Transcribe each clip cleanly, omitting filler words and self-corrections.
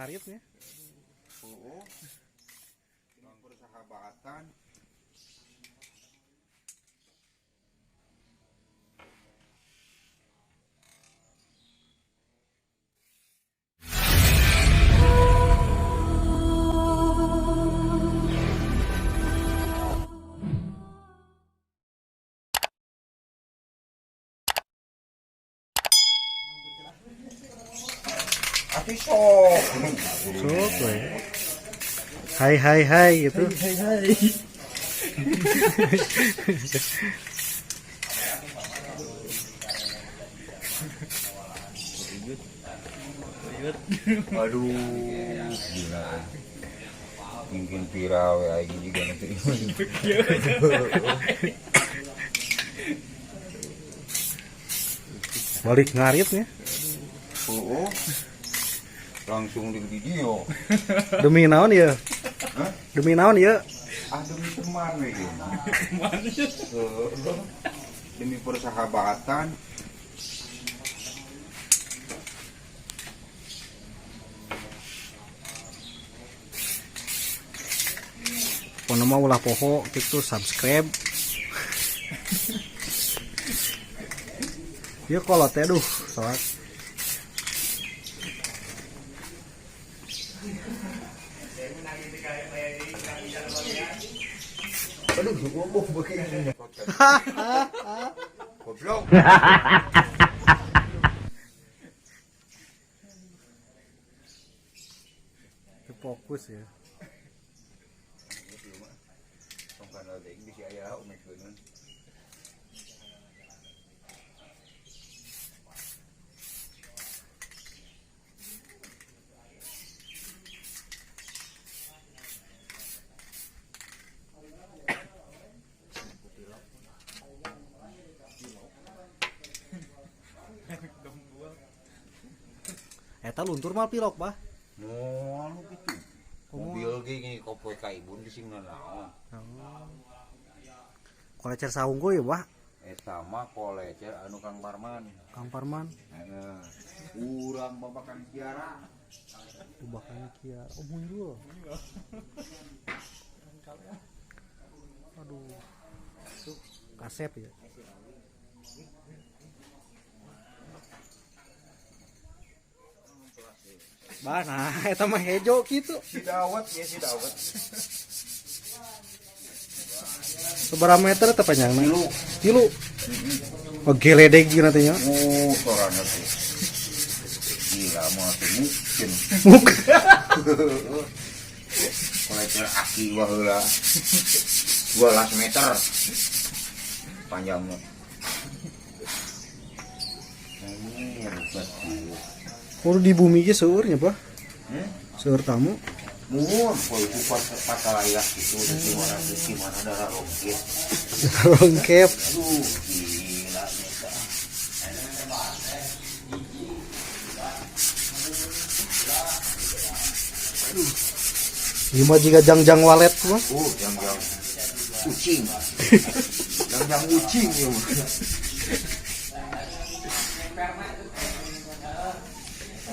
ngarit ya. Oh, yang persahabatan. Tapi sok. Sok we. Hai gitu. Hai. Aduh, gila. Mungkin viral kayak gini juga nanti. Balik ngarit ya. Oh, langsung di video. Demi naon ya? Hah? Demi naon ya? Demi teman ini. Demi persahabatan. Pokoknya mah ulah poho gitu subscribe. Ya kalau teh duh soal Aduh, goblok begini. Goblok. fokus ya. Tongkan lagi bisa aya umekkeun. Eta luntur mah pilok bah. Moal gitu. Mobil gini kopo ka ibun di sing naon. Kolecer saunggo ya bah. Eta mah kolecer anu Kang Parman. Kang Parman. Heeh. Urang babakan Kiara. Babakan Kiara. Oh muncul. Aduh. Tuh kasep ya. Bah, nah, eta mah hejo gitu. Si dawet ya si dawet. Seberapa meter teh panjangna? Tilu. Oh, geledeg gitu nantinya. Oh, sorana tuh. Gila mau mungkin. Kolecer aki wah heula. 12 meter panjangnya. Ini rubat gitu. Oh di bumi ge seueurnya bah. Seueur tamu. Muhun, kalau itu pas layak gitu, gimana darah rongkit. Rongkep. Aduh, gila nyata. Ieu mah jiga jangjang walet mah. Jangan kucing. Jangan kucing ya.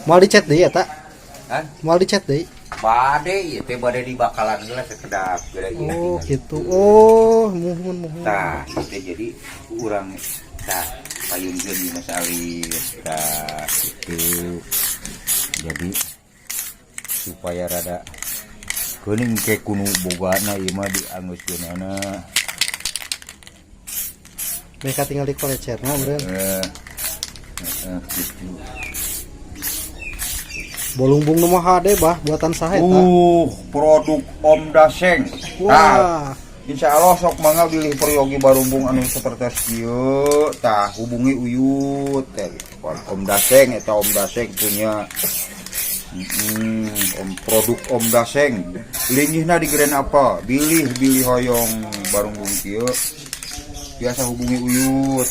Mal dicet deui eta. Hah? Mal dicet deui. Bade ieu teh bade di bakalan geus sekedap geura ieu. Oh, gitu. Oh, muhun. Tah, itu jadi urang tah payungkeun di Mas Alis tah itu. Jadi supaya rada geuning ke kunu bogana ieu mah dianggeuskeunana. Mereka tinggal di kolecerna beureun. Gitu. Bolungbung nu mah hade bah buatan saha eta? Produk Om Daseng. Wah. Insya Allah sok mangga bilih peryogi barumbung anu seperti ieu tah hubungi Uyut teh. Om Daseng eta Om Daseng punya produk Om Daseng. Linggihna di Grand apa? Bilih hoyong barumbung kieu. Biasa hubungi Uyut.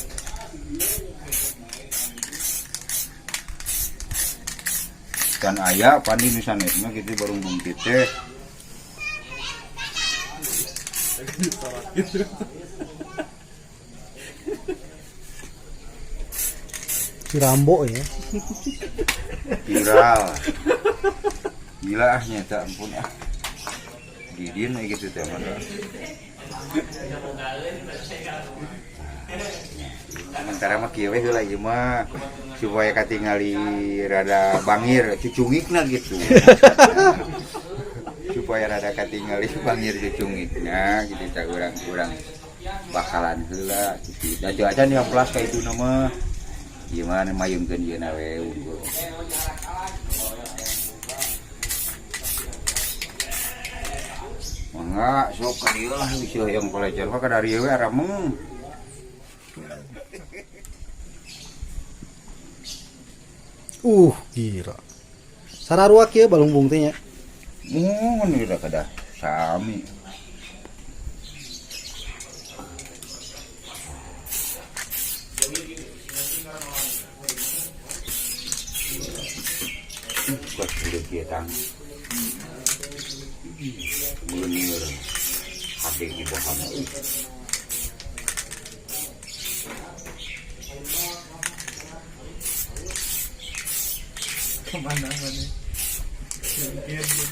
Dan ayah pandi nusanetna gitu barumbung teh. Si Rambo ya. Viral. Gila ah nyata ampun ah. Didin gitu teh mah. Sementara mah kieu we heula ieu mah supaya katingali rada bangir cucungikna gitu. Supaya rada katingali bangir cucungikna gitu teh urang-urang bakalan heula gitu. Da cuaca nih amplas ka itu nama gimana mayungkeun ieu na we unggul. Mangga sok ka dieu lah bisa yang pelajar mah ka dari we arameng. Gila. Sararua kieu balungbung teh nya. Mun udah kada sami. Buat udah kietang. Bener. Hati di bawah. Kemana mana? Gitu.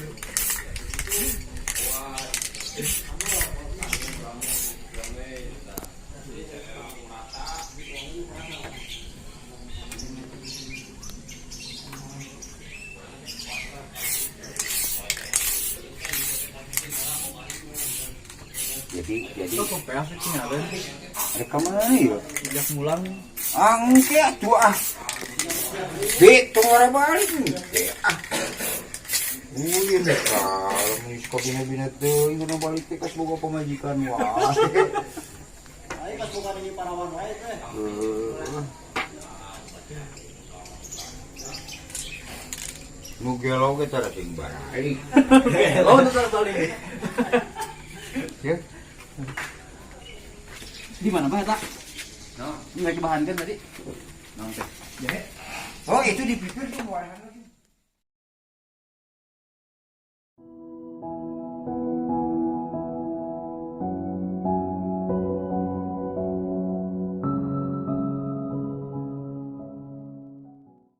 Jadi Kok PF sih ngaran sih? ada kemana ya? Sejak mulang Angke atuh ah. Di tunggu balik nih. Ulin kalau menis kopi bina tuh ingin balik teh kas boga pemajikan wah. Ayo kas boga di Parawan wae teh. Nu gelo ge tara sing barai. oh itu terbalik Ya. di mana Pak eta? Nggak dibahankan tadi? Nang teh. Jahe. Oh itu dipikir tuh warna